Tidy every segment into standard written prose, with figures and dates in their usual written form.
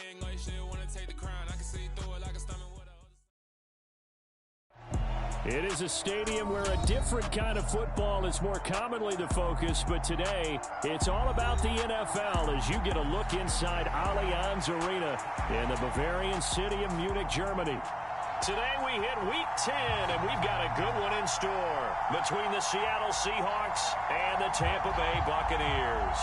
ain't going shit, wanna take the crown. I can see through it like a stomach with a... It is a stadium where a different kind of football is more commonly the focus, but today it's all about the NFL as you get a look inside Allianz Arena in the Bavarian city of Munich, Germany. Today we hit Week 10, and we've got a good one in store between the Seattle Seahawks and the Tampa Bay Buccaneers.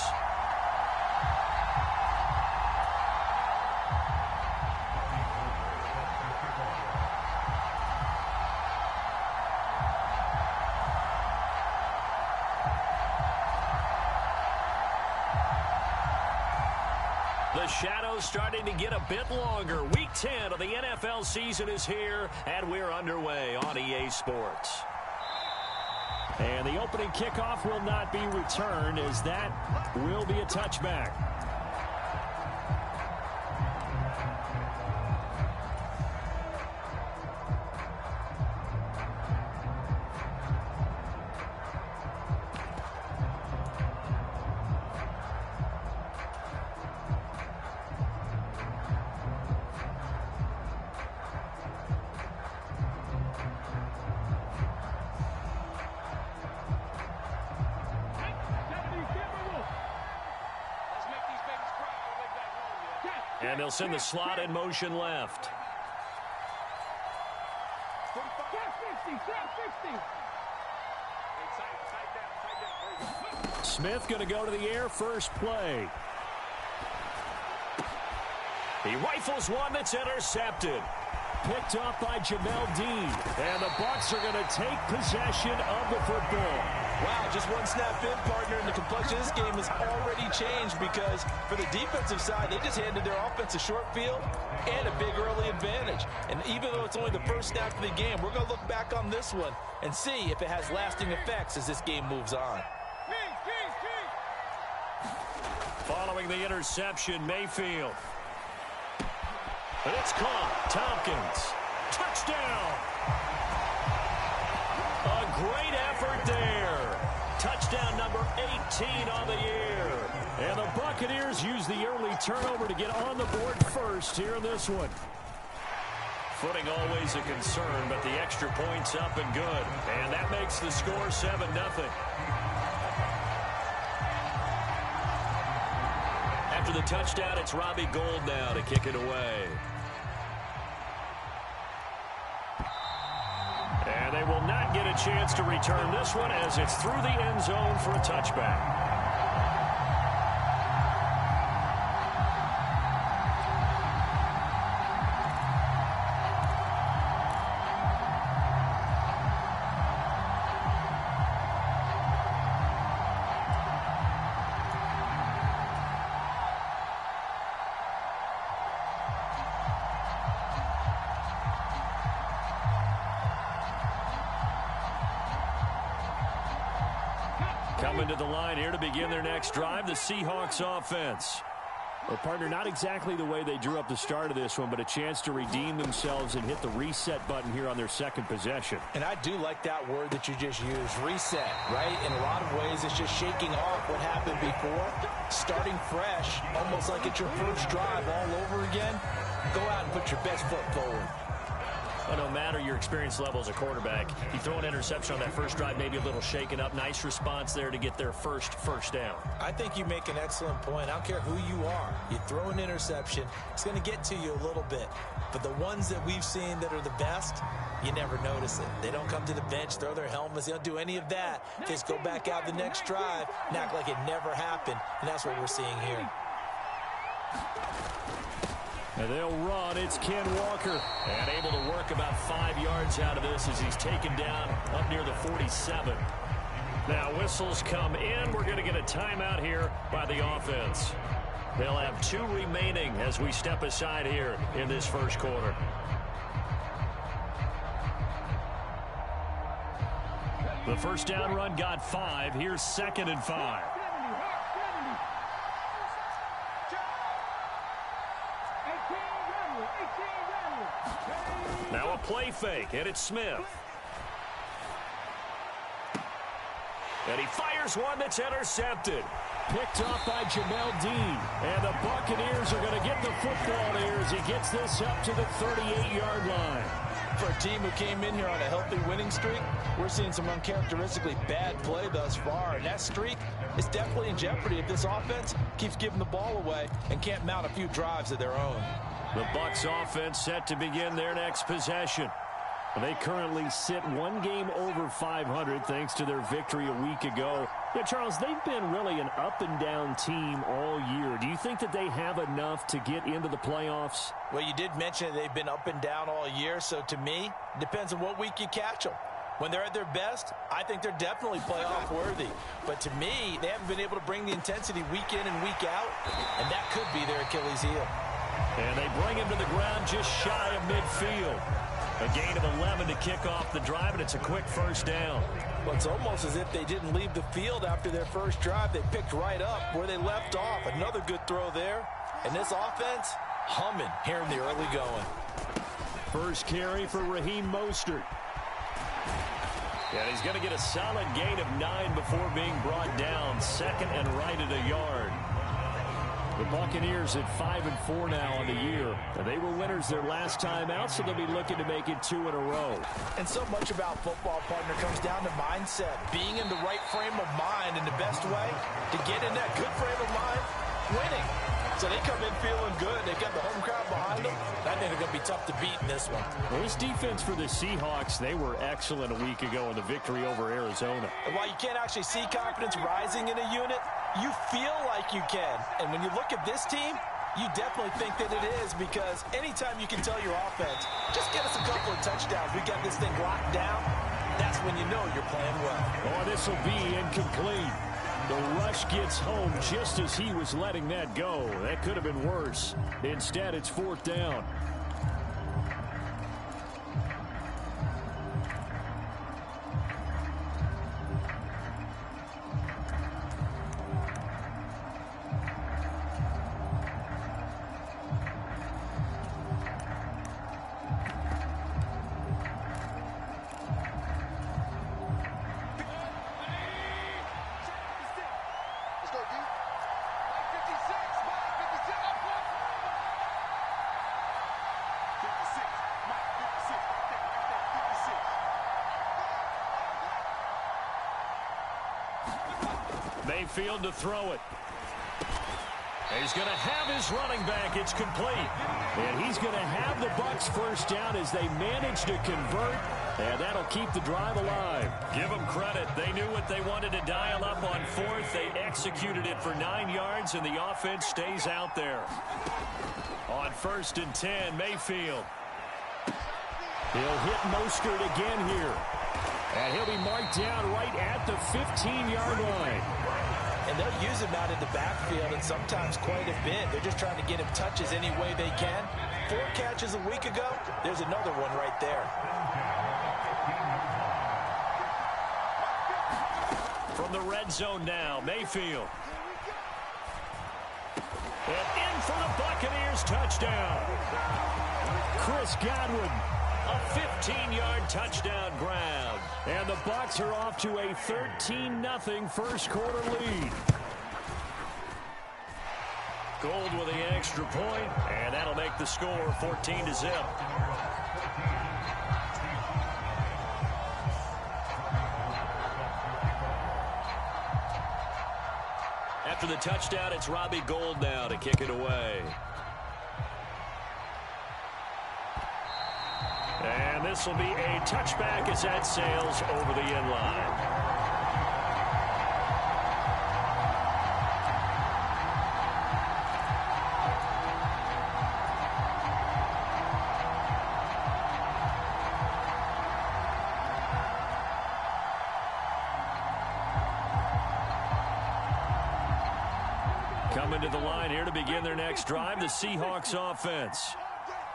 The shadow's starting to get a bit longer. Week 10 of the NFL season is here, and we're underway on EA Sports. And the opening kickoff will not be returned, as that will be a touchback. And they'll send the slot in motion left. Smith going to go to the air first play. He rifles one that's intercepted. Picked off by Jamel Dean. And the Bucs are going to take possession of the football. Wow, just one snap in, partner, and the complexion of this game has already changed because for the defensive side, they just handed their offense a short field and a big early advantage. And even though it's only the first snap of the game, we're going to look back on this one and see if it has lasting effects as this game moves on. Following the interception, Mayfield. And it's caught. Tompkins. Touchdown. A great effort there. Touchdown number 18 on the year. And the Buccaneers use the early turnover to get on the board first here in this one. Footing always a concern, but the extra point's up and good. And that makes the score 7-0. After the touchdown, it's Robbie Gould now to kick it away. And they will not get a chance to return this one as it's through the end zone for a touchback. Coming to the line here to begin their next drive, the Seahawks offense. Well, partner, not exactly the way they drew up the start of this one, but a chance to redeem themselves and hit the reset button here on their second possession. And I do like that word that you just used, reset, right? In a lot of ways, it's just shaking off what happened before, starting fresh, almost like it's your first drive all over again. Go out and put your best foot forward. Well, no matter your experience level as a quarterback, you throw an interception on that first drive, maybe a little shaken up. Nice response there to get their first down. I think you make an excellent point. I don't care who you are. You throw an interception, it's going to get to you a little bit. But the ones that we've seen that are the best, you never notice it. They don't come to the bench, throw their helmets. They don't do any of that. They just go back out the next drive and act like it never happened. And that's what we're seeing here. And they'll run. It's Ken Walker. And able to work about 5 yards out of this as he's taken down up near the 47. Now whistles come in. We're going to get a timeout here by the offense. They'll have 2 remaining as we step aside here in this first quarter. The first down run got 5. Here's 2nd and 5. Now a play fake, and it's Smith. And he fires one that's intercepted. picked off by Jamel Dean. And the Buccaneers are going to get the football here as he gets this up to the 38-yard line. For a team who came in here on a healthy winning streak, we're seeing some uncharacteristically bad play thus far. And that streak is definitely in jeopardy if this offense keeps giving the ball away and can't mount a few drives of their own. The Bucs offense set to begin their next possession. They currently sit one game over 500 thanks to their victory a week ago. Yeah, Charles, they've been really an up-and-down team all year. Do you think that they have enough to get into the playoffs? Well, you did mention they've been up and down all year, so to me, it depends on what week you catch them. When they're at their best, I think they're definitely playoff worthy. But to me, they haven't been able to bring the intensity week in and week out, and that could be their Achilles heel. And they bring him to the ground just shy of midfield. A gain of 11 to kick off the drive, and it's a quick first down. Well, it's almost as if they didn't leave the field after their first drive. They picked right up where they left off. Another good throw there. And this offense, humming here in the early going. First carry for Raheem Mostert. And he's going to get a solid gain of 9 before being brought down. Second and right at a yard. The Buccaneers at 5-4 now on the year. And they were winners their last time out, so they'll be looking to make it 2 in a row. And so much about football, partner, comes down to mindset. Being in the right frame of mind, and the best way to get in that good frame of mind, winning. So they come in feeling good. They got the home crowd behind them. I think they're going to be tough to beat in this one. Well, this defense for the Seahawks, they were excellent a week ago in the victory over Arizona. And while you can't actually see confidence rising in a unit, you feel like you can. And when you look at this team, you definitely think that it is, because anytime you can tell your offense, just get us a couple of touchdowns, we got this thing locked down, that's when you know you're playing well. Oh, this will be incomplete. The rush gets home just as he was letting that go. That could have been worse. Instead, it's 4th down. Mayfield to throw it. He's going to have his running back. It's complete. And he's going to have the Bucs first down as they manage to convert. And that'll keep the drive alive. Give them credit. They knew what they wanted to dial up on 4th. They executed it for 9 yards, and the offense stays out there. On 1st and 10, Mayfield. He'll hit Mostert again here. And he'll be marked down right at the 15-yard line. And they'll use him out in the backfield, and sometimes quite a bit. They're just trying to get him touches any way they can. 4 catches a week ago. There's another one right there. From the red zone now, Mayfield. And in for the Buccaneers touchdown. Chris Godwin, a 15-yard touchdown grab. And the Bucs are off to a 13-0 first quarter lead. Gold with the extra point, and that'll make the score 14-0. After the touchdown, it's Robbie Gould now to kick it away. And this will be a touchback as that sails over the end line. Coming to the line here to begin their next drive, the Seahawks offense.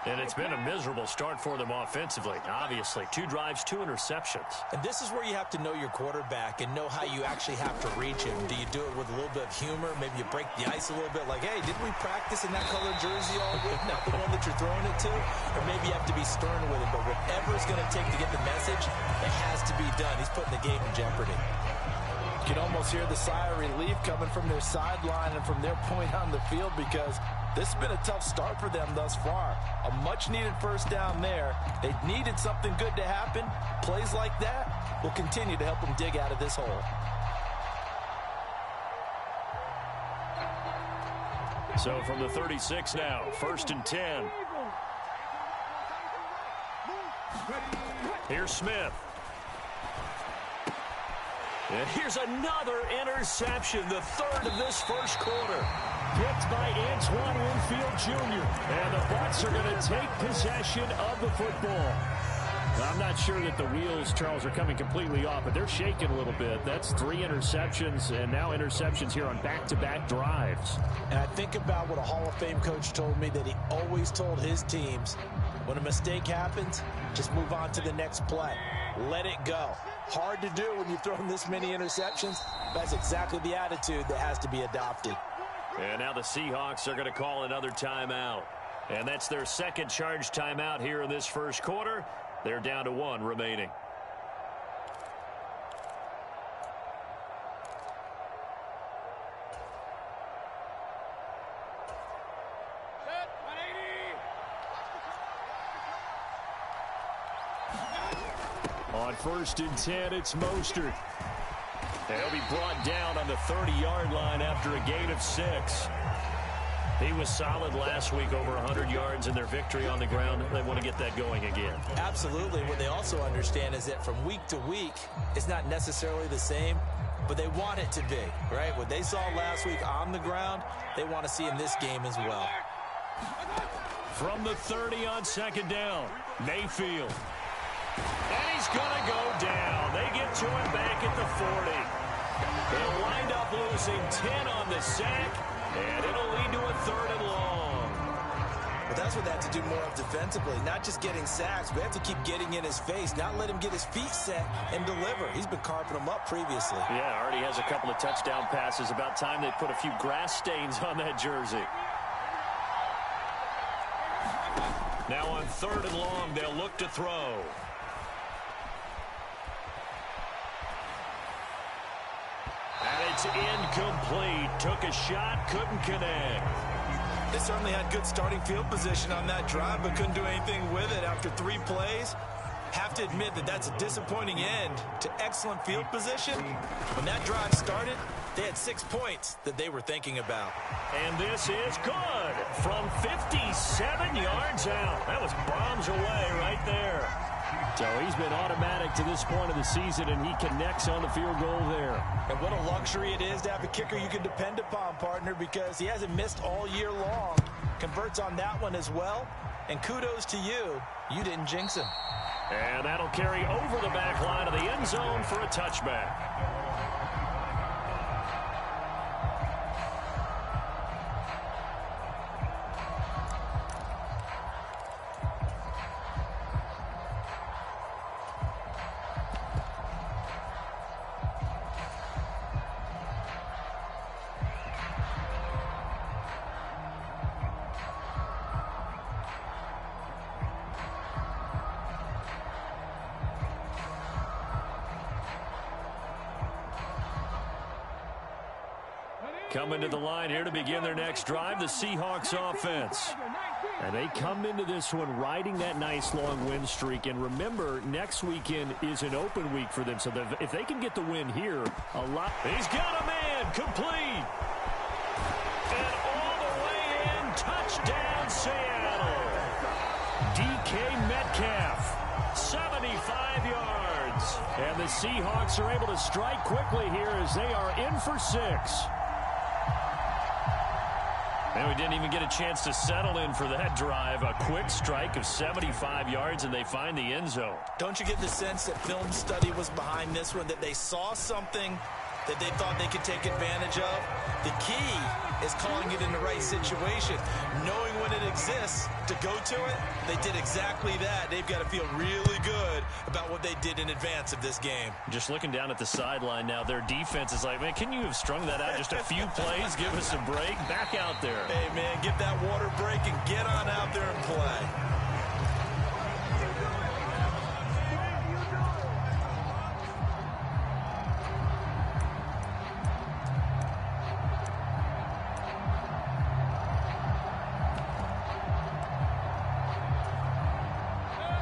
And it's been a miserable start for them offensively. Obviously, 2 drives, 2 interceptions. And this is where you have to know your quarterback and know how you actually have to reach him. Do you do it with a little bit of humor? Maybe you break the ice a little bit, like, hey, didn't we practice in that colored jersey all week? Not the one that you're throwing it to? Or maybe you have to be stern with it. But whatever it's going to take to get the message, it has to be done. He's putting the game in jeopardy. You can almost hear the sigh of relief coming from their sideline and from their point on the field, because this has been a tough start for them thus far. A much-needed first down there. They needed something good to happen. Plays like that will continue to help them dig out of this hole. So from the 36 now, 1st and 10. Here's Smith. And here's another interception, the third of this first quarter. Picked by Antoine Winfield Jr. And the Bucs are going to take possession of the football. I'm not sure that the wheels, Charles, are coming completely off, but they're shaking a little bit. That's 3 interceptions, and now interceptions here on back-to-back drives. And I think about what a Hall of Fame coach told me, that he always told his teams, when a mistake happens, just move on to the next play. Let it go. Hard to do when you've thrown this many interceptions. That's exactly the attitude that has to be adopted. And now the Seahawks are going to call another timeout. And that's their second charge timeout here in this first quarter. They're down to 1 remaining. On 1st and 10, it's Mostert. He'll be brought down on the 30-yard line after a gain of 6. He was solid last week, over 100 yards in their victory on the ground. They want to get that going again. Absolutely. What they also understand is that from week to week, it's not necessarily the same, but they want it to be, right? What they saw last week on the ground, they want to see in this game as well. From the 30 on 2nd down, Mayfield. And he's going to go down. They get to him back at the 40. They'll wind up losing 10 on the sack, and it'll lead to a 3rd and long. But that's what they have to do more of defensively, not just getting sacks, but they have to keep getting in his face, not let him get his feet set and deliver. He's been carving them up previously. Yeah, already has a couple of touchdown passes. About time they put a few grass stains on that jersey. Now on 3rd and long, they'll look to throw. And it's incomplete. Took a shot, couldn't connect. They certainly had good starting field position on that drive, but couldn't do anything with it after 3 plays. Have to admit that that's a disappointing end to excellent field position. When that drive started, they had 6 points that they were thinking about. And this is good from 57 yards out. That was bombs away right there. So he's been automatic to this point of the season, and he connects on the field goal there. And what a luxury it is to have a kicker you can depend upon, partner, because he hasn't missed all year long. Converts on that one as well. And kudos to you. You didn't jinx him. And that'll carry over the back line of the end zone for a touchback. Coming to the line here to begin their next drive, the Seahawks offense. And they come into this one riding that nice long win streak. And remember, next weekend is an open week for them. So if they can get the win here, a lot. He's got a man, complete. And all the way in, touchdown Seattle. DK Metcalf, 75 yards. And the Seahawks are able to strike quickly here as they are in for 6. And we didn't even get a chance to settle in for that drive. A quick strike of 75 yards, and they find the end zone. Don't you get the sense that film study was behind this one, that they saw something that they thought they could take advantage of? The key is calling it in the right situation. Knowing when it exists to go to it, they did exactly that. They've got to feel really good about what they did in advance of this game. Just looking down at the sideline now, their defense is like, man, can you have strung that out just a few plays? Give us a break. Back out there. Hey, man, get that water break and get on out there and play.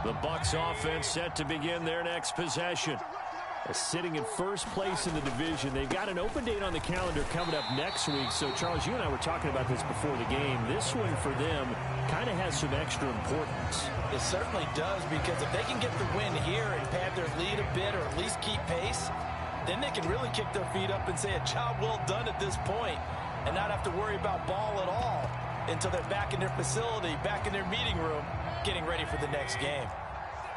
The Bucs offense set to begin their next possession. Sitting in first place in the division. They've got an open date on the calendar coming up next week. So, Charles, you and I were talking about this before the game. This one for them kind of has some extra importance. It certainly does, because if they can get the win here and pad their lead a bit or at least keep pace, then they can really kick their feet up and say a job well done at this point and not have to worry about ball at all until they're back in their facility, back in their meeting room, getting ready for the next game.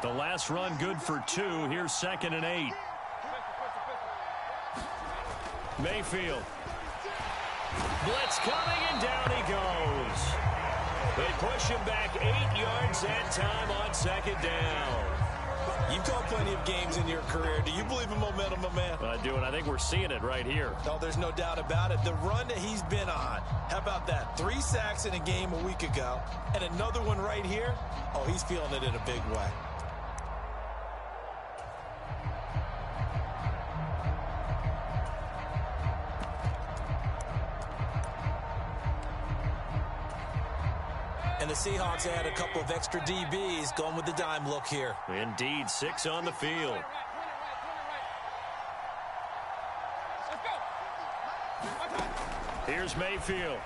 The last run good for 2. Here's 2nd and 8. Mayfield. Blitz coming, and down he goes. They push him back 8 yards that time on 2nd down. You've called plenty of games in your career. Do you believe in momentum, my man? I do, and I think we're seeing it right here. No, there's no doubt about it. The run that he's been on, how about that? 3 sacks in a game a week ago, and another one right here. Oh, he's feeling it in a big way. And the Seahawks add a couple of extra DBs going with the dime look here. Indeed, 6 on the field. Here's Mayfield.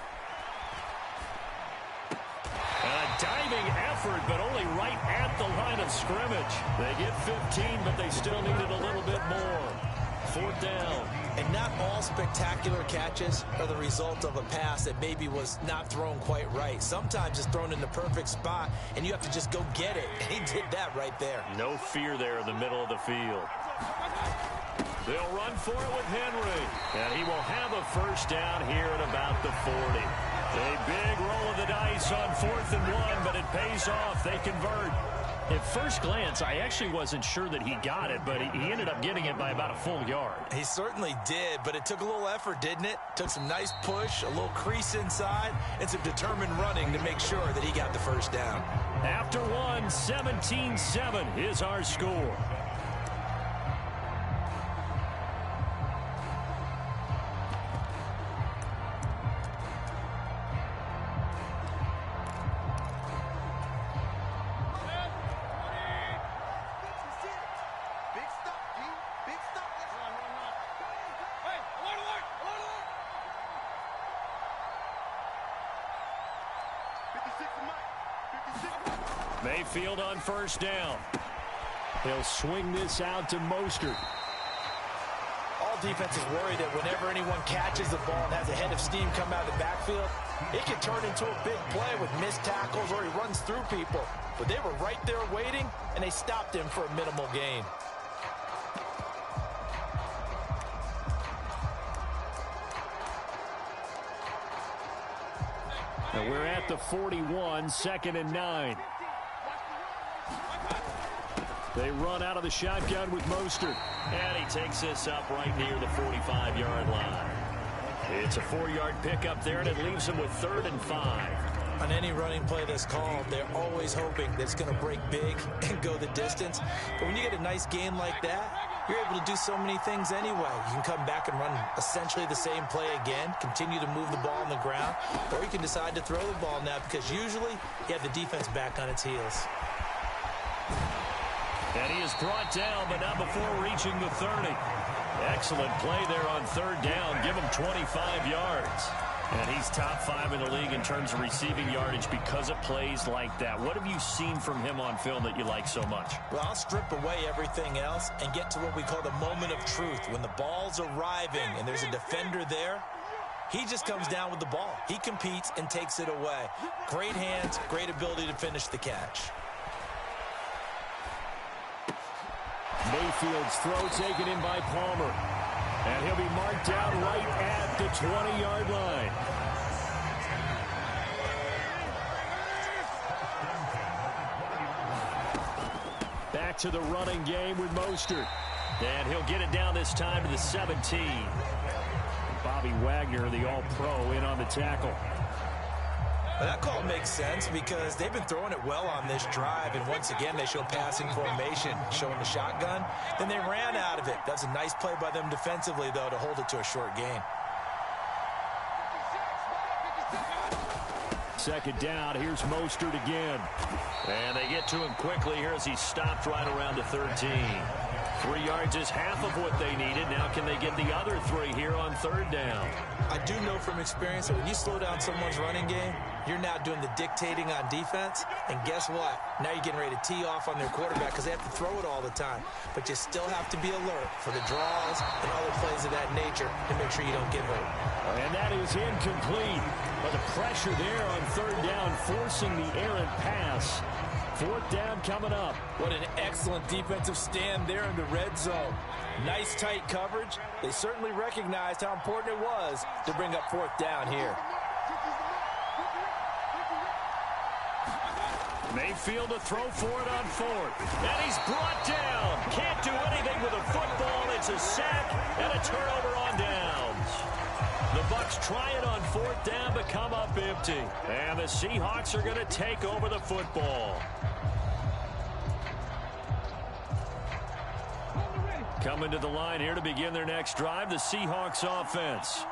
A diving effort, but only right at the line of scrimmage. They get 15, but they still needed a little bit more. 4th down. And not all spectacular catches are the result of a pass that maybe was not thrown quite right. Sometimes it's thrown in the perfect spot, and you have to just go get it. And he did that right there. No fear there in the middle of the field. They'll run for it with Henry. And he will have a first down here at about the 40. A big roll of the dice on 4th and 1, but it pays off. They convert. At first glance, I actually wasn't sure that he got it, but he ended up getting it by about a full yard. He certainly did, but it took a little effort, didn't it? Took some nice push, a little crease inside, and some determined running to make sure that he got the first down. After 1, 17-7 is our score. Mayfield on first down. He'll swing this out to Mostert. All defenses worry that whenever anyone catches the ball and has a head of steam come out of the backfield, it can turn into a big play with missed tackles or he runs through people. But they were right there waiting, and they stopped him for a minimal gain. And we're at the 41, 2nd and 9. They run out of the shotgun with Mostert. And he takes this up right near the 45-yard line. It's a 4-yard pickup there, and it leaves them with 3rd and 5. On any running play that's called, they're always hoping that it's going to break big and go the distance. But when you get a nice gain like that, you're able to do so many things anyway. You can come back and run essentially the same play again, continue to move the ball on the ground, or you can decide to throw the ball now because usually you have the defense back on its heels. And he is brought down, but not before reaching the 30. Excellent play there on 3rd down. Give him 25 yards. And he's top 5 in the league in terms of receiving yardage because of plays like that. What have you seen from him on film that you like so much? Well, I'll strip away everything else and get to what we call the moment of truth. When the ball's arriving and there's a defender there, he just comes down with the ball. He competes and takes it away. Great hands, great ability to finish the catch. Mayfield's throw taken in by Palmer. And he'll be marked down right at the 20-yard line. Back to the running game with Mostert. And he'll get it down this time to the 17. Bobby Wagner, the all-pro, in on the tackle. Well, that call makes sense because they've been throwing it well on this drive, and once again they show passing formation, showing the shotgun. Then they ran out of it. That's a nice play by them defensively, though, to hold it to a short gain. second down. Here's Mostert again. And they get to him quickly here as he stopped right around the 13. 3 yards is half of what they needed. Now can they get the other 3 here on third down? I do know from experience that when you slow down someone's running game, you're now doing the dictating on defense. And guess what? Now you're getting ready to tee off on their quarterback because they have to throw it all the time. But you still have to be alert for the draws and other plays of that nature to make sure you don't get hurt. And that is incomplete. But the pressure there on third down, forcing the errant pass. Fourth down coming up. What an excellent defensive stand there in the red zone. Nice tight coverage. They certainly recognized how important it was to bring up fourth down here. Mayfield to throw for it on fourth. And he's brought down. Can't do anything with a football. It's a sack and a turnover on downs. The Bucs try it on fourth down but come up empty. And the Seahawks are going to take over the football. Coming to the line here to begin their next drive, the Seahawks offense.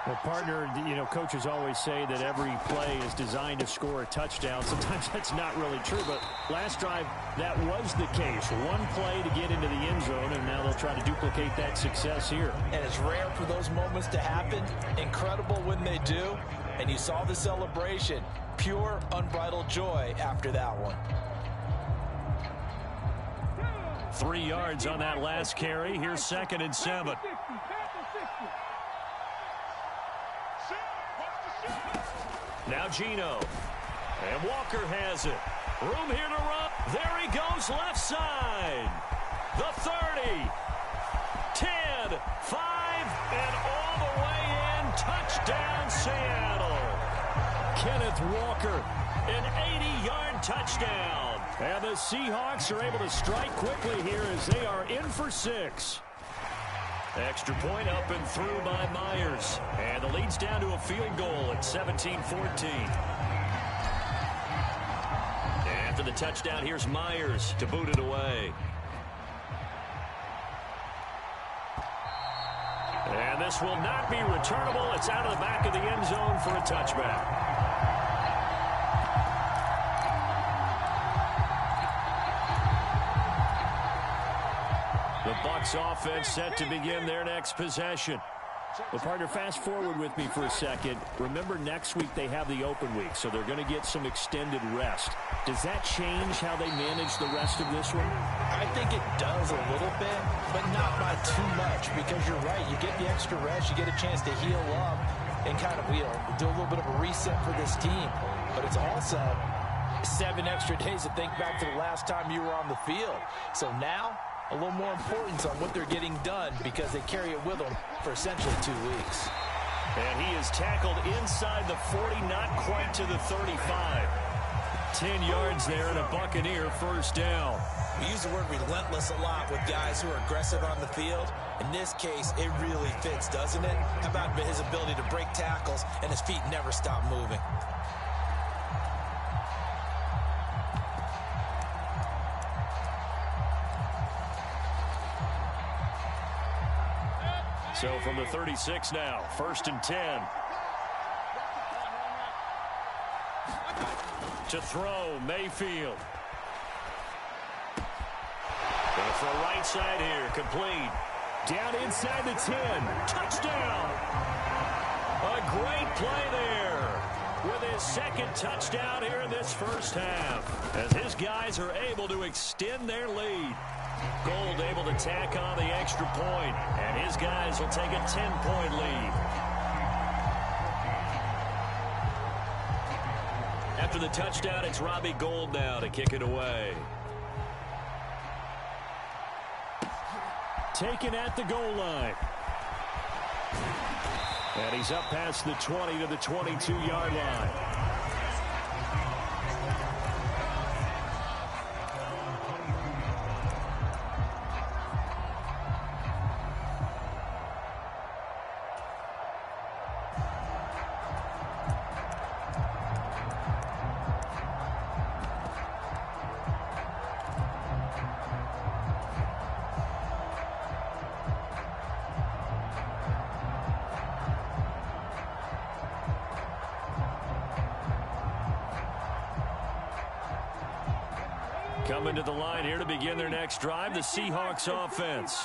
Well, partner, coaches always say that every play is designed to score a touchdown. Sometimes that's not really true, but last drive, that was the case. One play to get into the end zone, and now they'll try to duplicate that success here. And it's rare for those moments to happen. Incredible when they do. And you saw the celebration. Pure, unbridled joy after that one. 3 yards on that last carry. Here's 2nd and 7. Now Geno. And Walker has it. Room here to run. There he goes left side. The 30. 10. 5. And all the way in. Touchdown Seattle. Kenneth Walker. An 80-yard touchdown. And the Seahawks are able to strike quickly here as they are in for 6. Extra point up and through by Myers. And the lead's down to a field goal at 17-14. After the touchdown, here's Myers to boot it away. And this will not be returnable. It's out of the back of the end zone for a touchback. The Bucs offense set to begin their next possession. Well, partner, fast forward with me for a second. Remember, next week they have the open week, so they're going to get some extended rest. Does that change how they manage the rest of this one? I think it does a little bit, but not by too much, because you're right. You get the extra rest. You get a chance to heal up and kind of do a little bit of a reset for this team. But it's also 7 extra days to think back to the last time you were on the field. So now, a little more importance on what they're getting done because they carry it with them for essentially 2 weeks. And he is tackled inside the 40, not quite to the 35. 10 yards there and a Buccaneer first down. We use the word relentless a lot with guys who are aggressive on the field. In this case, it really fits, doesn't it? How about his ability to break tackles and his feet never stop moving? So from the 36 now, 1st and 10. To throw, Mayfield. Going for a right side here, complete. Down inside the 10. Touchdown! A great play there with his 2nd touchdown here in this first half, as his guys are able to extend their lead. Gold able to tack on the extra point, and his guys will take a 10-point lead. After the touchdown, it's Robbie Gould now to kick it away. Taken at the goal line. And he's up past the 20 to the 22-yard line. Coming to the line here to begin their next drive, the Seahawks offense.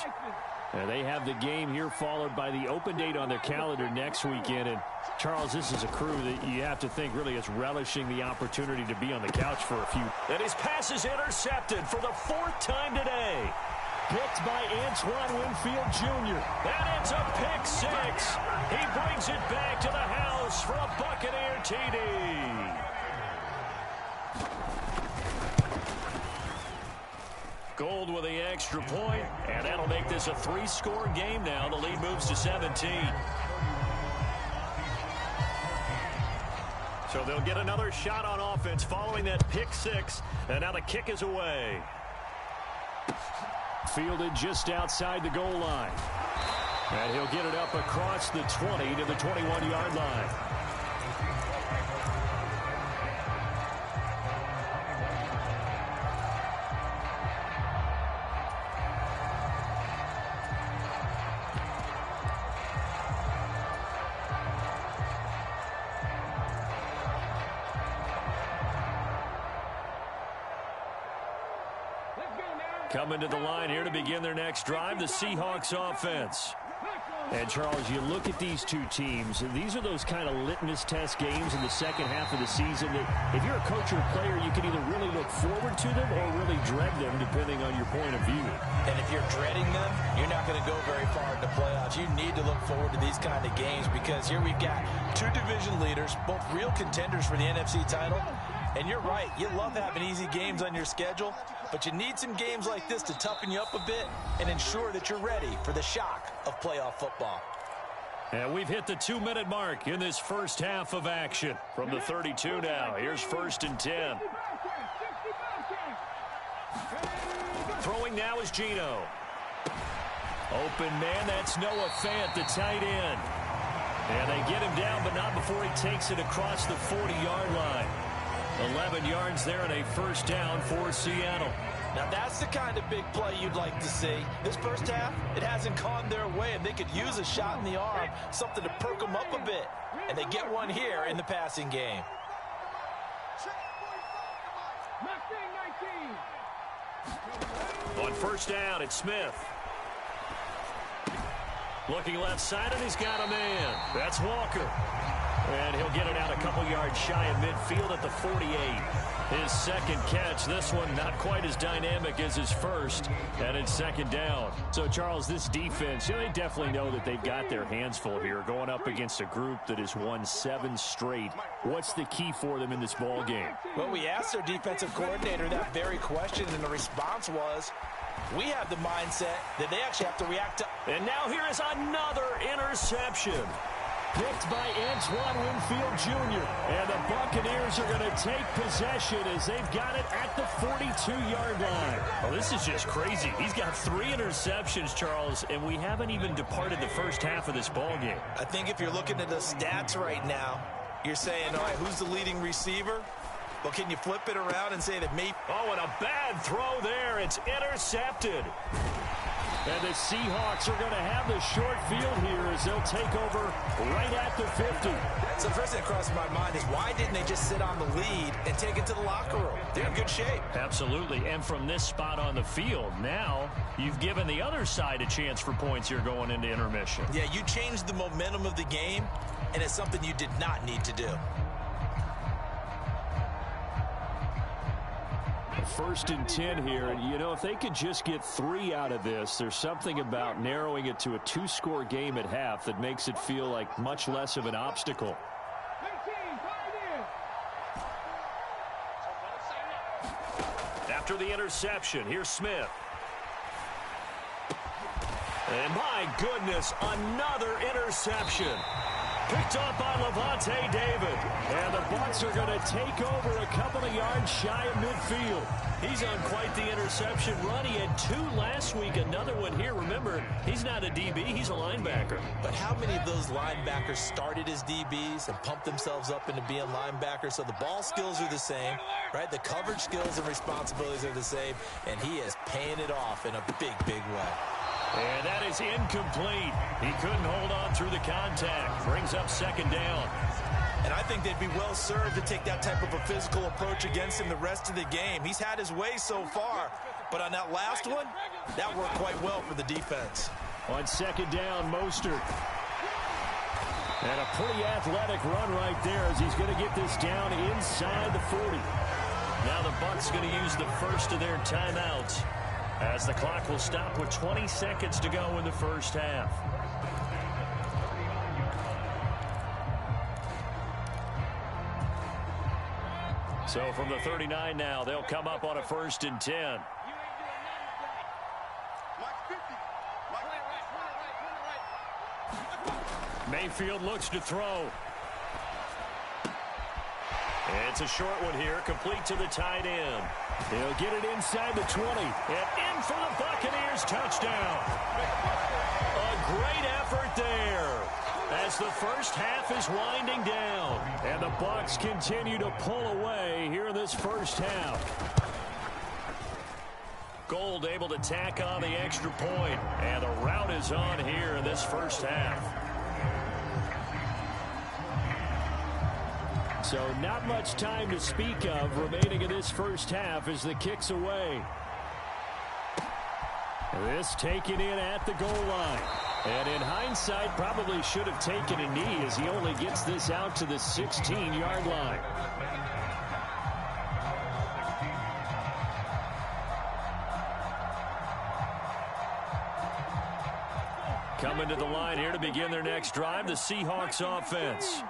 And they have the game here followed by the open date on their calendar next weekend. And, Charles, this is a crew that you have to think really is relishing the opportunity to be on the couch for a few. And his pass is intercepted for the 4th time today. Picked by Antoine Winfield Jr. And it's a pick 6. He brings it back to the house for a Buccaneer TD. Gold with the extra point, and that'll make this a 3-score game now. The lead moves to 17. So they'll get another shot on offense following that pick 6, and now the kick is away. Fielded just outside the goal line. And he'll get it up across the 20 to the 21-yard line. Coming to the line here to begin their next drive, the Seahawks offense. And, Charles, you look at these two teams, and these are those kind of litmus test games in the second half of the season that if you're a coach or a player, you can either really look forward to them or really dread them, depending on your point of view. And if you're dreading them, you're not going to go very far in the playoffs. You need to look forward to these kind of games because here we've got 2 division leaders, both real contenders for the NFC title. And you're right, you love having easy games on your schedule, but you need some games like this to toughen you up a bit and ensure that you're ready for the shock of playoff football. And we've hit the 2-minute mark in this first half of action. From the 32 now, here's 1st and 10. Throwing now is Geno. Open man, that's Noah Fant, the tight end. And they get him down, but not before he takes it across the 40-yard line. 11 yards there and a 1st down for Seattle. Now that's the kind of big play you'd like to see. This first half, it hasn't gone their way, and they could use a shot in the arm, something to perk them up a bit. And they get one here in the passing game. On 1st down, it's Smith. Looking left side, and he's got a man. That's Walker. And he'll get it out a couple yards shy of midfield at the 48. His 2nd catch, this one not quite as dynamic as his first, and it's 2nd down. So, Charles, this defense, they definitely know that they've got their hands full here going up against a group that has won 7 straight. What's the key for them in this ball game? Well, we asked their defensive coordinator that very question, and the response was, we have the mindset that they actually have to react to. And now here is another interception. Picked by Antoine Winfield Jr. And the Buccaneers are going to take possession as they've got it at the 42-yard line. Well, this is just crazy. He's got 3 interceptions, Charles, and we haven't even departed the first half of this ball game. I think if you're looking at the stats right now, you're saying, all right, who's the leading receiver? Well, can you flip it around and say that maybe... Oh, and a bad throw there. It's intercepted. And the Seahawks are going to have the short field here as they'll take over right at the 50. So the first thing that crosses my mind is why didn't they just sit on the lead and take it to the locker room? They're in good shape. Absolutely. And from this spot on the field, now you've given the other side a chance for points here going into intermission. Yeah, you changed the momentum of the game, and it's something you did not need to do. 1st and 10 here, and you know, if they could just get 3 out of this, there's something about narrowing it to a 2-score game at half that makes it feel like much less of an obstacle. After the interception, here's Smith. And my goodness, another interception. Picked up by Levante David. And the Bucs are going to take over a couple of yards shy of midfield. He's on quite the interception run. He had 2 last week, another one here. Remember, he's not a DB, he's a linebacker. But how many of those linebackers started as DBs and pumped themselves up into being linebackers? So the ball skills are the same, right? The coverage skills and responsibilities are the same, and he is paying it off in a big, big way. And that is incomplete. He couldn't hold on through the contact. Brings up 2nd down. And I think they'd be well served to take that type of a physical approach against him the rest of the game. He's had his way so far, but on that last one, that worked quite well for the defense. On second down, Mostert. And a pretty athletic run right there as he's going to get this down inside the 40. Now the Bucs going to use the first of their timeouts as the clock will stop with 20 seconds to go in the first half. So from the 39 now, they'll come up on a 1st and 10. Mayfield looks to throw. It's a short one here, complete to the tight end. He'll get it inside the 20. And in for the Buccaneers, touchdown. A great effort there as the first half is winding down. And the Bucs continue to pull away here in this first half. Gold able to tack on the extra point. And the rout is on here in this first half. So not much time to speak of remaining in this first half as the kick's away. This taken in at the goal line. And in hindsight, probably should have taken a knee as he only gets this out to the 16-yard line. Coming to the line here to begin their next drive, the Seahawks offense.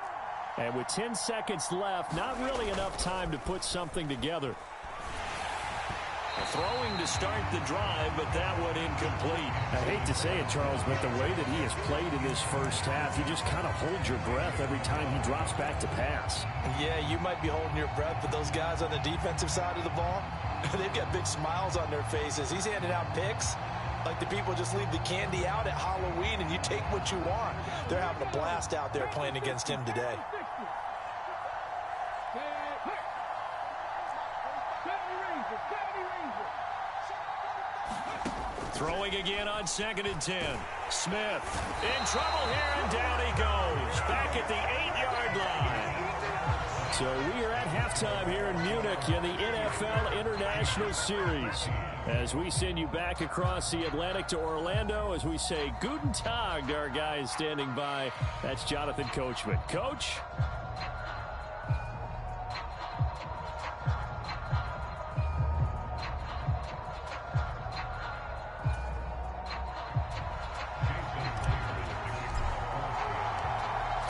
And with 10 seconds left, not really enough time to put something together. Throwing to start the drive, but that one incomplete. I hate to say it, Charles, but the way that he has played in this first half, you just kind of hold your breath every time he drops back to pass. Yeah, you might be holding your breath, but those guys on the defensive side of the ball, they've got big smiles on their faces. He's handing out picks like the people just leave the candy out at Halloween and you take what you want. They're having a blast out there playing against him today. Throwing again on 2nd and 10. Smith in trouble here, and down he goes. Back at the 8-yard line. So we are at halftime here in Munich in the NFL International Series. As we send you back across the Atlantic to Orlando, as we say Guten Tag to our guys standing by. That's Jonathan Coachman. Coach?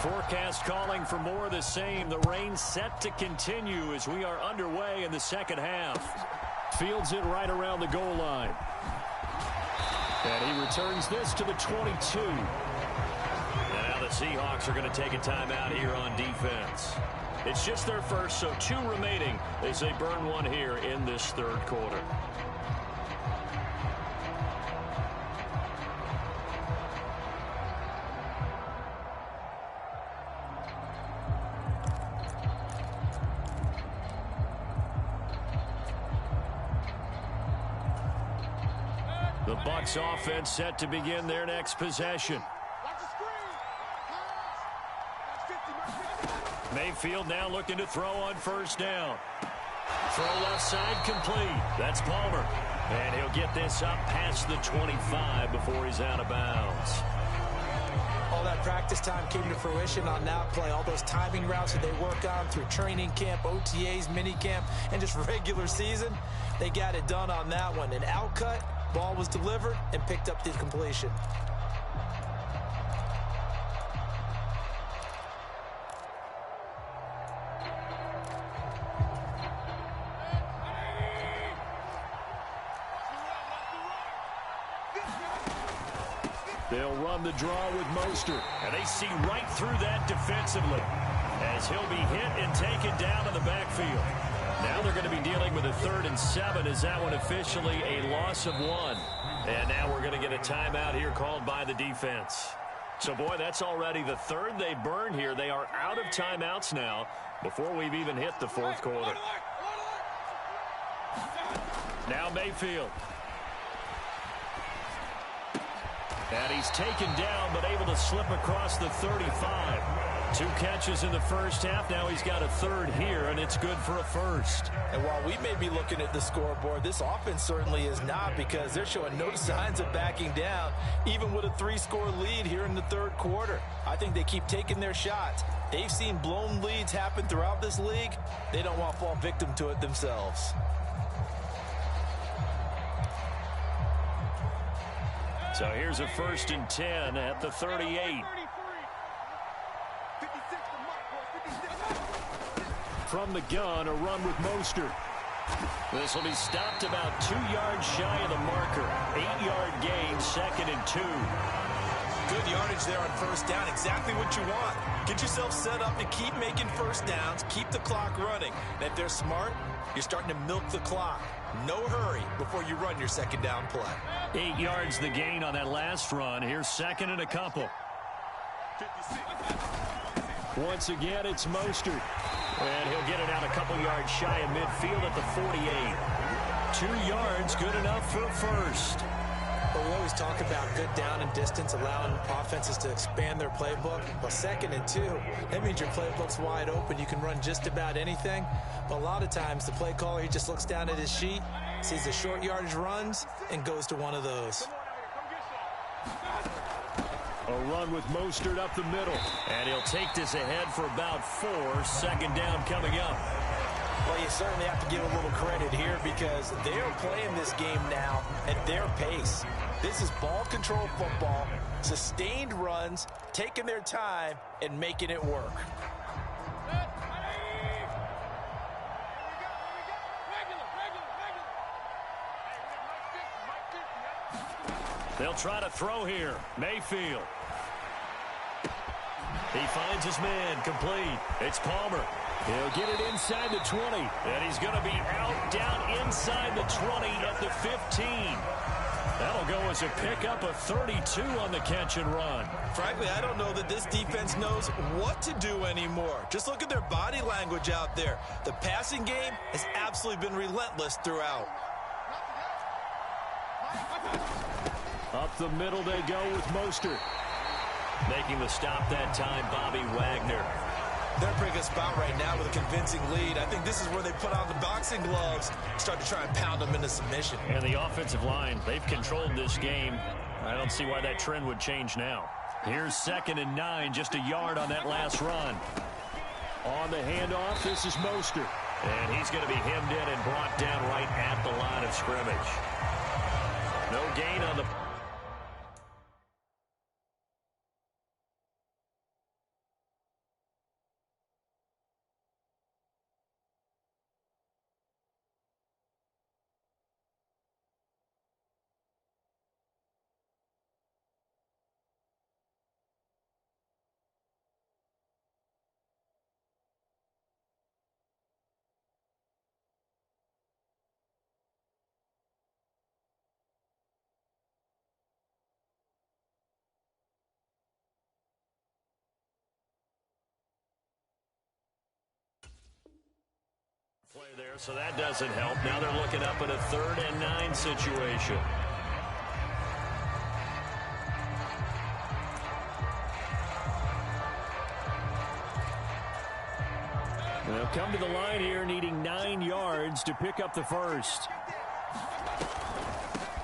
Forecast calling for more of the same. The rain set to continue as we are underway in the second half. Fields it right around the goal line. And he returns this to the 22. And now the Seahawks are going to take a timeout here on defense. It's just their first, so 2 remaining as they burn one here in this third quarter. The Bucs offense set to begin their next possession. Mayfield now looking to throw on first down. Throw left side complete. That's Palmer. And he'll get this up past the 25 before he's out of bounds. All that practice time came to fruition on that play. All those timing routes that they work on through training camp, OTAs, minicamp, and just regular season, they got it done on that one. An outcut. Ball was delivered and picked up the completion. They'll run the draw with Mostert. And they see right through that defensively as he'll be hit and taken down in the backfield. Now they're going to be dealing with a 3rd and 7. Is that one officially a loss of 1? And now we're going to get a timeout here called by the defense. So, boy, that's already the 3rd they burn here. They are out of timeouts now before we've even hit the 4th quarter. Now Mayfield. And he's taken down but able to slip across the 35. 2 catches in the first half. Now he's got a third here, and it's good for a first. And while we may be looking at the scoreboard, this offense certainly is not, because they're showing no signs of backing down, even with a 3-score lead here in the third quarter. I think they keep taking their shots. They've seen blown leads happen throughout this league. They don't want to fall victim to it themselves. So here's a 1st and 10 at the 38. From the gun, a run with Mostert. This will be stopped about 2 yards shy of the marker. 8-yard gain, 2nd and 2. Good yardage there on first down. Exactly what you want. Get yourself set up to keep making first downs, keep the clock running. And if they're smart, you're starting to milk the clock. No hurry before you run your second down play. 8 yards the gain on that last run. Here's 2nd and a couple. Once again, it's Mostert. And he'll get it out a couple yards shy of midfield at the 48. 2 yards, good enough for a first. But we always talk about good down and distance, allowing offenses to expand their playbook. Well, 2nd and 2, that means your playbook's wide open. You can run just about anything. But a lot of times, the play caller, he just looks down at his sheet, sees the short yardage runs, and goes to one of those. A run with Mostert up the middle. And he'll take this ahead for about 4. 2nd down coming up. Well, you certainly have to give a little credit here, because they're playing this game now at their pace. This is ball control football, sustained runs, taking their time, and making it work. They'll try to throw here. Mayfield. He finds his man, complete. It's Palmer. He'll get it inside the 20. And he's going to be out down inside the 20 at the 15. That'll go as a pickup of 32 on the catch and run. Frankly, I don't know that this defense knows what to do anymore. Just look at their body language out there. The passing game has absolutely been relentless throughout. Up the middle they go with Mostert. Making the stop that time, Bobby Wagner. They're in a pretty good spot right now with a convincing lead. I think this is where they put on the boxing gloves, start to try and pound them into submission. And the offensive line, they've controlled this game. I don't see why that trend would change now. Here's 2nd and 9, just a yard on that last run. On the handoff, this is Mostert. And he's going to be hemmed in and brought down right at the line of scrimmage. No gain on the... play there, so that doesn't help. Now they're looking up at a 3rd and 9 situation. They'll come to the line here, needing 9 yards to pick up the first.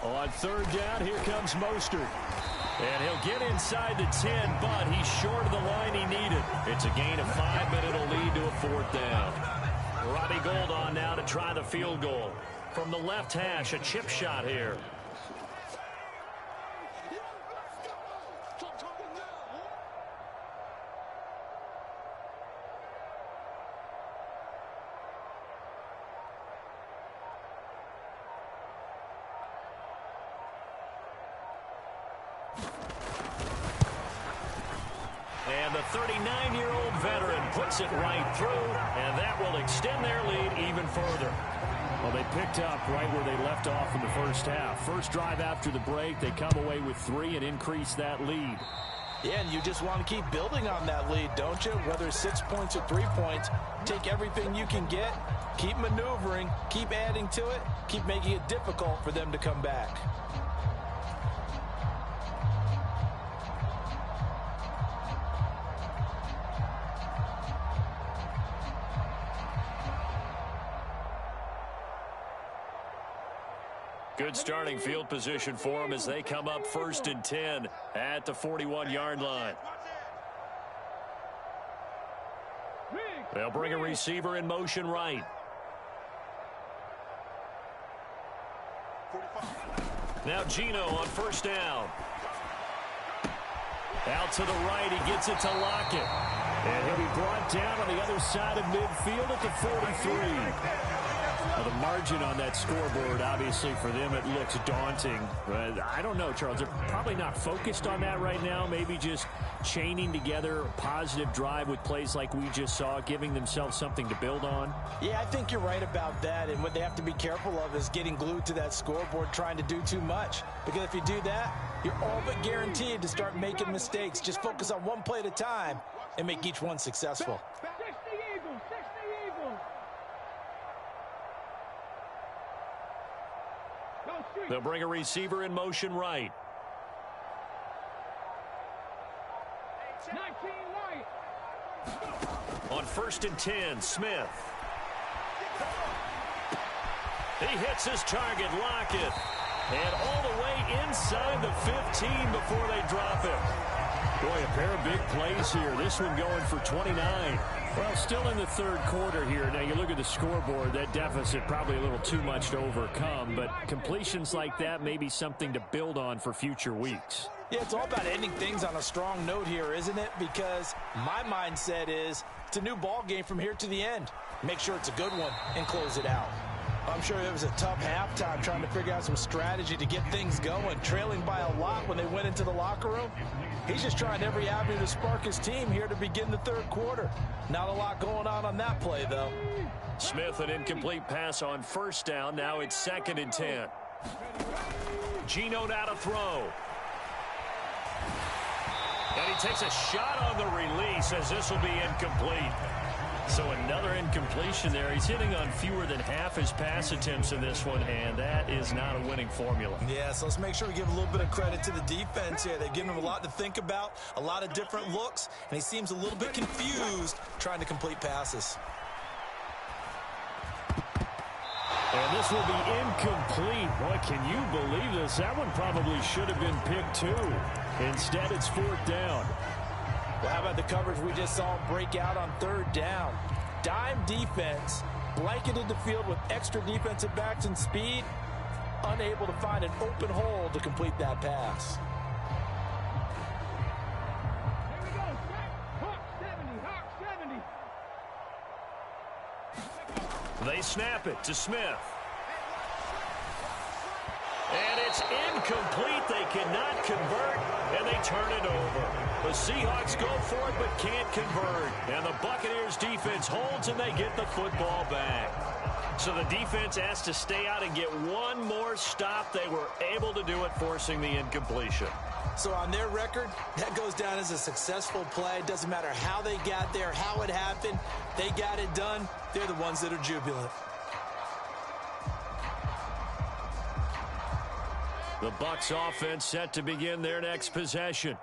On 3rd down, here comes Mostert. And he'll get inside the 10, but he's short of the line he needed. It's a gain of 5, but it'll lead to a 4th down. Robbie Gould on now to try the field goal. From the left hash, a chip shot here. And the 39-year-old veteran puts it right through, and that will extend their lead even further. Well, they picked up right where they left off in the first half. First drive after the break, they come away with 3 and increase that lead. Yeah, and you just want to keep building on that lead, don't you? Whether it's 6 points or 3 points, take everything you can get, keep maneuvering, keep adding to it, keep making it difficult for them to come back. Good starting field position for them as they come up 1st and 10 at the 41-yard line. They'll bring a receiver in motion right. Now Geno on 1st down. Out to the right, he gets it to Lockett. And he'll be brought down on the other side of midfield at the 43. Now, the margin on that scoreboard, obviously, for them, it looks daunting. But I don't know, Charles. They're probably not focused on that right now. Maybe just chaining together a positive drive with plays like we just saw, giving themselves something to build on. Yeah, I think you're right about that. And what they have to be careful of is getting glued to that scoreboard, trying to do too much. Because if you do that, you're all but guaranteed to start making mistakes. Just focus on one play at a time and make each one successful. They'll bring a receiver in motion right. 19 right. On 1st and 10, Smith. He hits his target, Lockett. And all the way inside the 15 before they drop it. Boy, a pair of big plays here. This one going for 29. Well, still in the 3rd quarter here. Now, you look at the scoreboard, that deficit probably a little too much to overcome. But completions like that may be something to build on for future weeks. Yeah, it's all about ending things on a strong note here, isn't it? Because my mindset is it's a new ball game from here to the end. Make sure it's a good one and close it out. I'm sure it was a tough halftime trying to figure out some strategy to get things going, trailing by a lot when they went into the locker room. He's just trying every avenue to spark his team here to begin the 3rd quarter. Not a lot going on that play, though. Smith, an incomplete pass on 1st down. Now it's 2nd and 10. Geno now to throw. And he takes a shot on the release as this will be incomplete. So another incompletion there. He's hitting on fewer than half his pass attempts in this one, and that is not a winning formula. Yeah, so let's make sure we give a little bit of credit to the defense here. They've given him a lot to think about, a lot of different looks, and he seems a little bit confused trying to complete passes. And this will be incomplete. Boy, can you believe this? That one probably should have been picked too. Instead, it's 4th down. Well, how about the coverage we just saw break out on 3rd down? Dime defense, blanketed the field with extra defensive backs and speed, unable to find an open hole to complete that pass. Here we go. Hawk 70. Hawk 70. They snap it to Smith. And it's incomplete. They cannot convert, and they turn it over. The Seahawks go for it but can't convert. And the Buccaneers defense holds, and they get the football back. So the defense has to stay out and get one more stop. They were able to do it, forcing the incompletion. So on their record, that goes down as a successful play. It doesn't matter how they got there, how it happened. They got it done. They're the ones that are jubilant. The Bucs offense set to begin their next possession.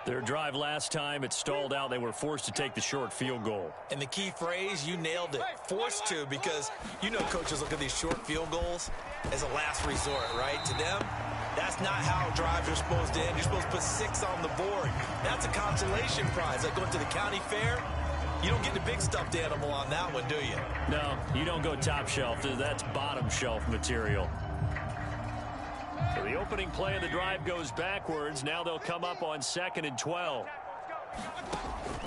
Their drive last time, it stalled out. They were forced to take the short field goal. And the key phrase, you nailed it, forced to, because you know coaches look at these short field goals as a last resort, right? To them, that's not how drives are supposed to end. You're supposed to put 6 on the board. That's a consolation prize. Like going to the county fair, you don't get the big stuffed animal on that one, do you? No, you don't go top shelf. That's bottom shelf material. So the opening play of the drive goes backwards. Now they'll come up on 2nd and 12.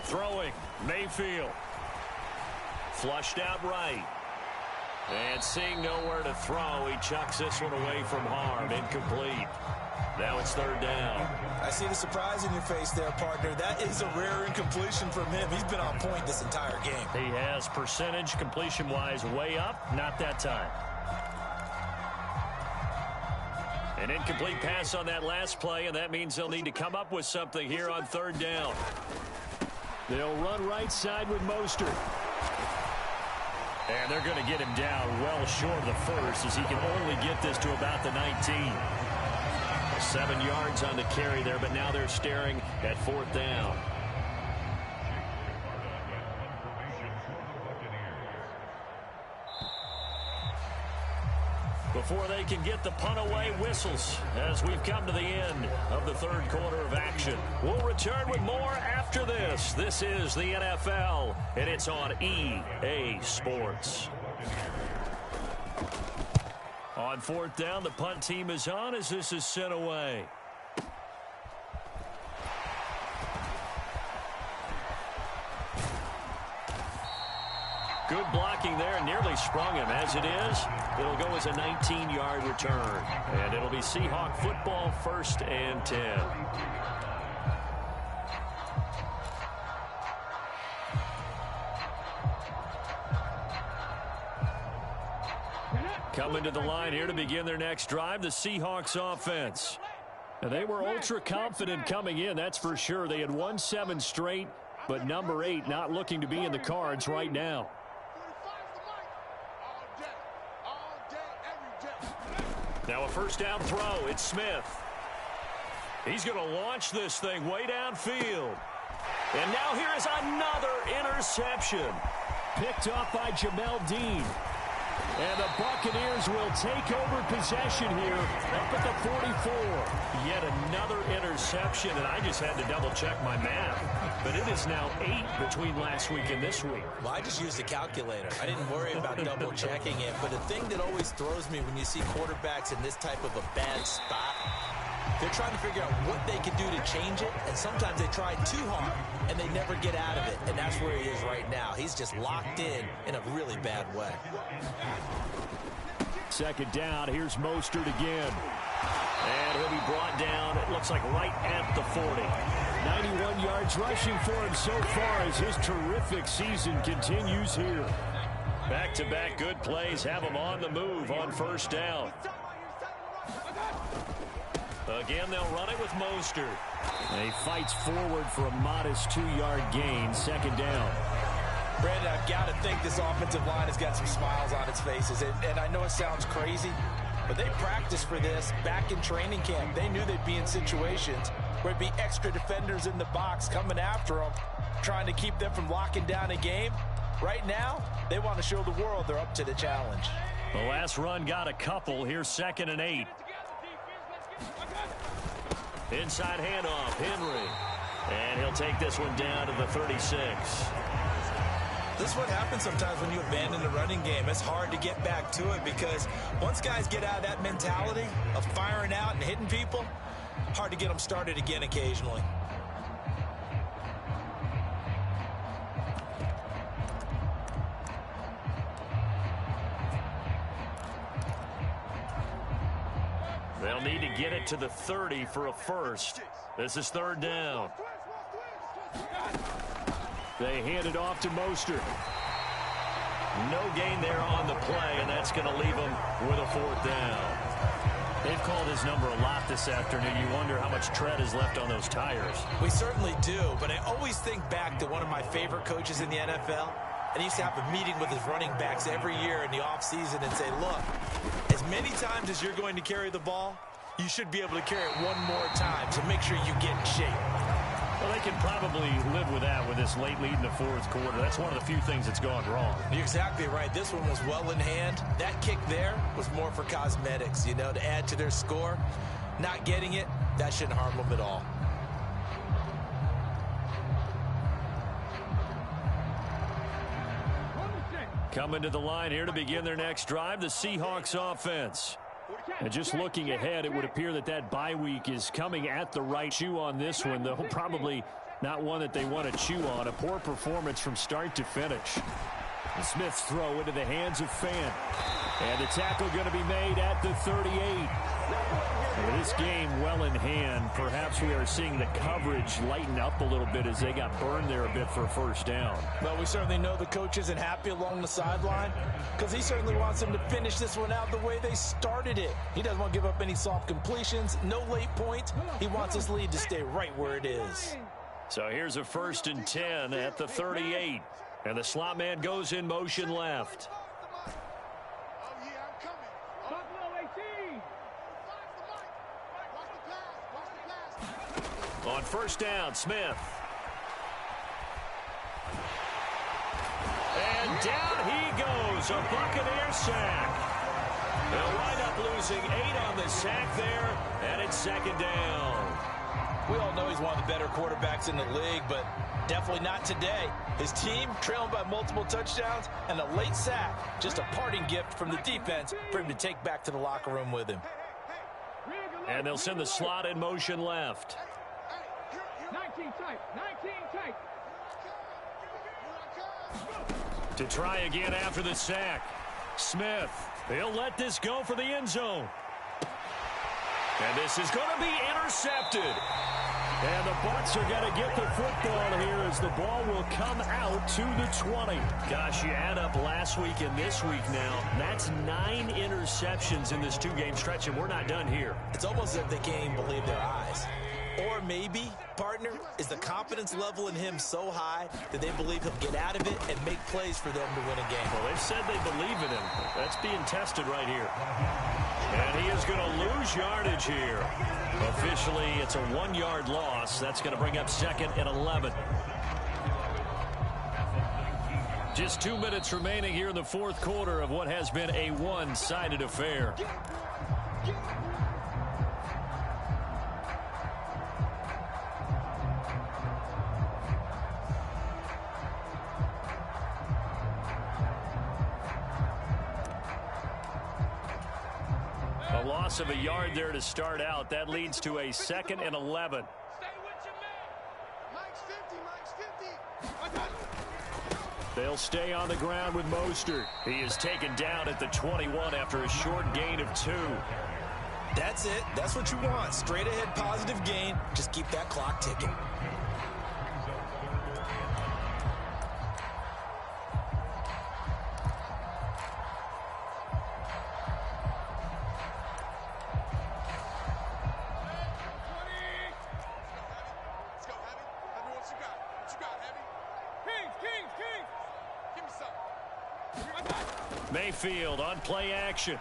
Throwing, Mayfield. Flushed out right. And seeing nowhere to throw, he chucks this one away from harm. Incomplete. Now it's 3rd down. I see the surprise in your face there, partner. That is a rare incompletion from him. He's been on point this entire game. He has percentage completion-wise way up. Not that time. An incomplete pass on that last play, and that means they'll need to come up with something here on 3rd down. They'll run right side with Mostert. And they're going to get him down well short of the first, as he can only get this to about the 19. 7 yards on the carry there, but now they're staring at 4th down. before they can get the punt away whistles as we've come to the end of the third quarter of action. We'll return with more after this. This is the NFL, and it's on EA Sports. On fourth down, the punt team is on as this is sent away. Good blocking there, nearly sprung him. As it is, it'll go as a 19-yard return. And it'll be Seahawk football, 1st and 10. Coming to the line here to begin their next drive, the Seahawks offense. And they were ultra confident coming in, that's for sure. They had won 7 straight, but number 8 not looking to be in the cards right now. Now a first down throw. It's Smith. He's going to launch this thing way downfield. And now here is another interception. Picked off by Jamel Dean. And the Buccaneers will take over possession here up at the 44. Yet another interception, and I just had to double-check my math. But it is now 8 between last week and this week. Well, I just used a calculator. I didn't worry about double-checking it. But the thing that always throws me when you see quarterbacks in this type of a bad spot, they're trying to figure out what they can do to change it, and sometimes they try too hard, and they never get out of it. And that's where he is right now. He's just locked in a really bad way. Second down, here's Mostert again. And he'll be brought down, it looks like right at the 40. 91 yards rushing for him so far as his terrific season continues here. Back-to-back good plays have him on the move on first down. Again, they'll run it with Mostert. And he fights forward for a modest 2-yard gain, second down. Brandon, I've got to think this offensive line has got some smiles on its faces. And I know it sounds crazy, but they practiced for this back in training camp. They knew they'd be in situations where it'd be extra defenders in the box coming after them, trying to keep them from locking down a game. Right now, they want to show the world they're up to the challenge. The last run got a couple. Here's 2nd and 8. Inside handoff, Henry. And he'll take this one down to the 36. This is what happens sometimes when you abandon the running game. It's hard to get back to it because once guys get out of that mentality of firing out and hitting people, hard to get them started again occasionally. They'll need to get it to the 30 for a first. This is 3rd down. They hand it off to Mostert. No gain there on the play, and that's going to leave them with a 4th down. They've called his number a lot this afternoon. You wonder how much tread is left on those tires. We certainly do, but I always think back to one of my favorite coaches in the NFL. And he used to have a meeting with his running backs every year in the offseason and say, look, as many times as you're going to carry the ball, you should be able to carry it one more time, so make sure you get in shape. Well, they can probably live with that with this late lead in the 4th quarter. That's one of the few things that's gone wrong. You're exactly right. This one was well in hand. That kick there was more for cosmetics, you know, to add to their score. Not getting it, that shouldn't harm them at all. Coming to the line here to begin their next drive, the Seahawks offense. And just looking ahead, it would appear that that bye week is coming at the right chew on this one, though probably not one that they want to chew on. A poor performance from start to finish. The Smith's throw into the hands of Fant. And the tackle going to be made at the 38. With this game well in hand, perhaps we are seeing the coverage lighten up a little bit as they got burned there a bit for a first down. Well, we certainly know the coach isn't happy along the sideline because he certainly wants them to finish this one out the way they started it. He doesn't want to give up any soft completions, no late points. He wants his lead to stay right where it is. So here's a 1st and 10 at the 38. And the slot man goes in motion left. On first down, Smith. And down he goes, a Buccaneer sack. They'll wind up losing 8 on the sack there, and it's second down. We all know he's one of the better quarterbacks in the league, but definitely not today. His team trailing by multiple touchdowns and a late sack. Just a parting gift from the defense for him to take back to the locker room with him. And they'll send the slot in motion left. 19 tight. 19 tight. To try again after the sack. Smith. He'll let this go for the end zone. And this is going to be intercepted. And the Bucs are going to get the football here as the ball will come out to the 20. Gosh, you add up last week and this week now. That's 9 interceptions in this 2-game stretch, and we're not done here. It's almost as if they can't even believe their eyes. Or maybe, partner, is the confidence level in him so high that they believe he'll get out of it and make plays for them to win a game. Well, they've said they believe in him. That's being tested right here. And he is going to lose yardage here. Officially, it's a 1-yard loss. That's going to bring up 2nd and 11. Just 2 minutes remaining here in the 4th quarter of what has been a one-sided affair. A loss of a yard there to start out. That leads to a 2nd and 11. Stay with your man. Mike's 50. Mike's 50. They'll stay on the ground with Mostert. He is taken down at the 21 after a short gain of 2. That's it. That's what you want. Straight ahead positive gain. Just keep that clock ticking. Mayfield on play action.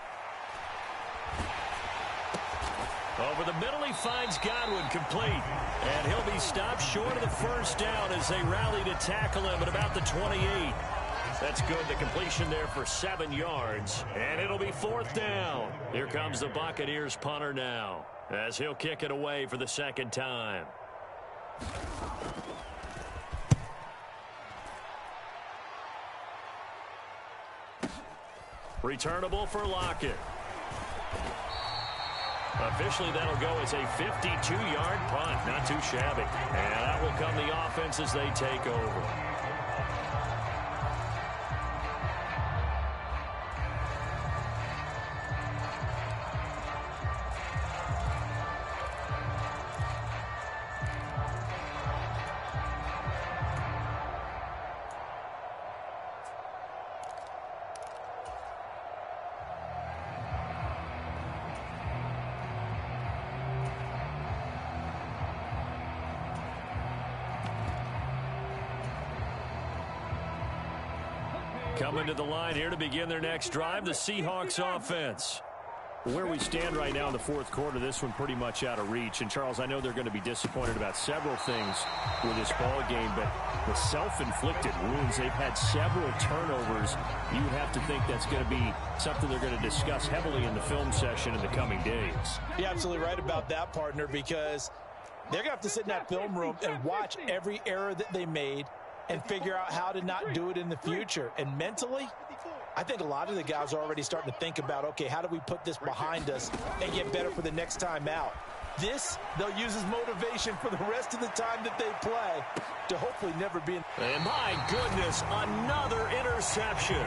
Over the middle, he finds Godwin complete. And he'll be stopped short of the first down as they rally to tackle him at about the 28. That's good. The completion there for 7 yards. And it'll be 4th down. Here comes the Buccaneers punter now as he'll kick it away for the 2nd time. Returnable for Lockett. Officially, that'll go as a 52-yard punt. Not too shabby. And out will come the offense as they take over. Coming to the line here to begin their next drive, the Seahawks offense. Where we stand right now in the 4th quarter, this one pretty much out of reach. And, Charles, I know they're going to be disappointed about several things with this ball game, but the self-inflicted wounds, they've had several turnovers. You would have to think that's going to be something they're going to discuss heavily in the film session in the coming days. You're absolutely right about that, partner, because they're going to have to sit in that film room and watch every error that they made and figure out how to not do it in the future. And mentally, I think a lot of the guys are already starting to think about, okay, how do we put this behind us and get better for the next time out? This, they'll use as motivation for the rest of the time that they play to hopefully never be in. And my goodness, another interception.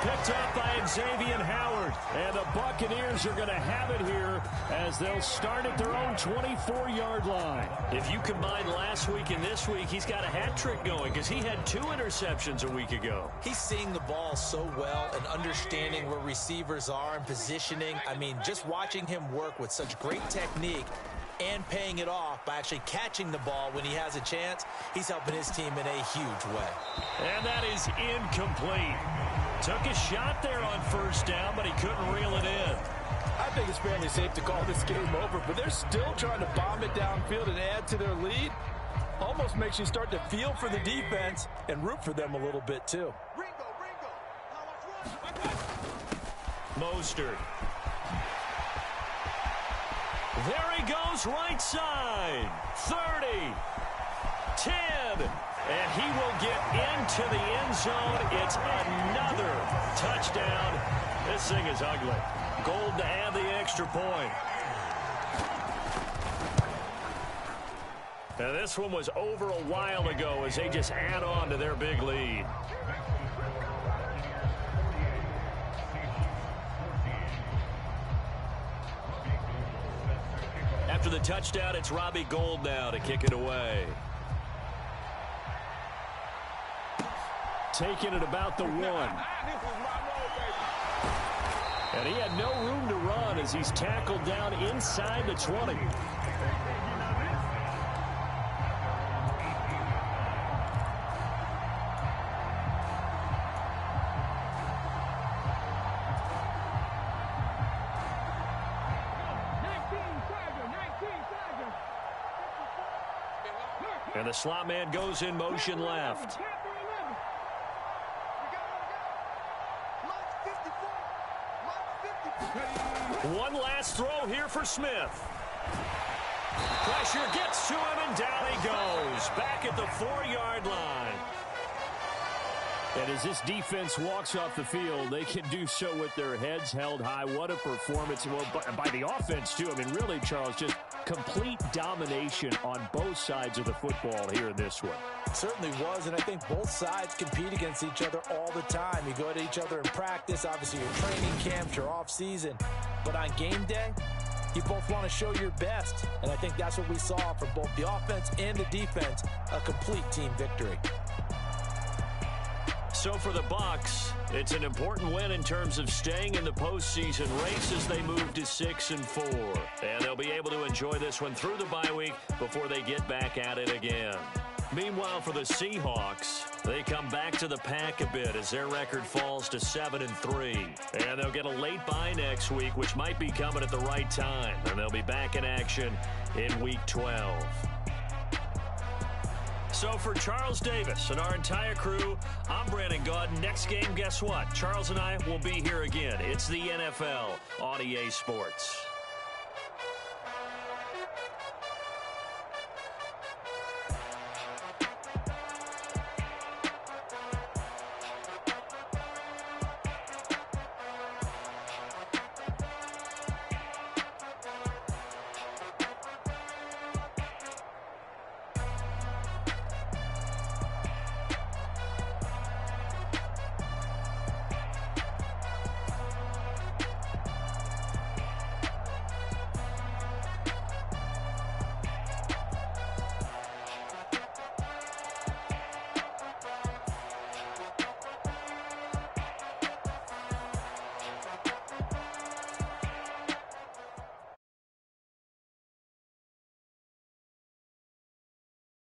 Picked up by Xavier Howard. And the Buccaneers are going to have it here as they'll start at their own 24-yard line. If you combine last week and this week, he's got a hat trick going because he had 2 interceptions a week ago. He's seeing the ball so well and understanding where receivers are and positioning. I mean, just watching him work with such great technique and paying it off by actually catching the ball when he has a chance, he's helping his team in a huge way. And that is incomplete. Took a shot there on first down, but he couldn't reel it in. I think it's fairly safe to call this game over, but they're still trying to bomb it downfield and add to their lead. Almost makes you start to feel for the defense and root for them a little bit, too. Mostert There he goes right side. 30. 10. And he will get into the end zone. It's another touchdown. This thing is ugly. Gold to add the extra point. Now this one was over a while ago as they just add on to their big lead. After the touchdown, it's Robbie Gould now to kick it away. Taking it about the 1. And he had no room to run as he's tackled down inside the 20. And the slot man goes in motion left. One last throw here for Smith. Pressure gets to him, and down he goes. Back at the 4-yard line. And as this defense walks off the field, they can do so with their heads held high. What a performance. Well, by the offense, too. I mean, really, Charles, just complete domination on both sides of the football here in this one. It certainly was, and I think both sides compete against each other all the time. You go at each other in practice, obviously your training camps, your off-season. But on game day, you both want to show your best. And I think that's what we saw from both the offense and the defense, a complete team victory. So for the Bucs, it's an important win in terms of staying in the postseason race as they move to 6-4. And they'll be able to enjoy this one through the bye week before they get back at it again. Meanwhile, for the Seahawks, they come back to the pack a bit as their record falls to 7-3. And they'll get a late bye next week, which might be coming at the right time. And they'll be back in action in Week 12. So for Charles Davis and our entire crew, I'm Brandon Gaudin. Next game, guess what? Charles and I will be here again. It's the NFL on EA Sports.